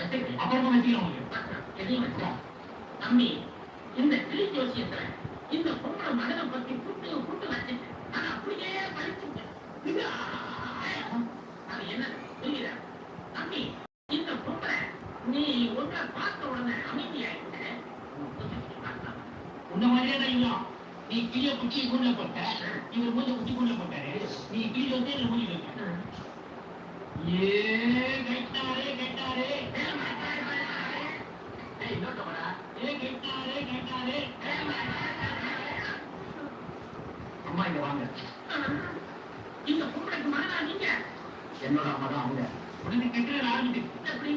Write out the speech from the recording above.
அப்புறமா வச்சுக்கிறோம். எதையும் வச்சுக்கோ தம்பி. இந்த கிளி ஜோசியத்துல இந்த பொம்பளை மனதை பத்தி கூட்டு கூட்டு வச்சுட்டு அதை அப்படியே படிச்சுட்டு அது என்ன புரியுதா தம்பி? இந்த பொம்பளை நீ ஒன்றை பார்த்த உடனே அமைதியாயிட்ட. உன்ன மாதிரியே தான் இல்லையா? நீ கிளிய குச்சி கூண்ட போட்ட, இவர் மூஞ்ச குச்சி கூண்ட போட்டாரு. நீ கிளி வந்து என்ன மூஞ்சி வைக்க ஏ கேட்டாரே கேட்டாரே அம்மா இங்க வாங்க. இந்த பொம்பளைக்கு மகனா நீங்க? என்னோட அம்மா தான் அவங்க. உடனே கெட்டுற ஆரம்பிச்சு எப்படி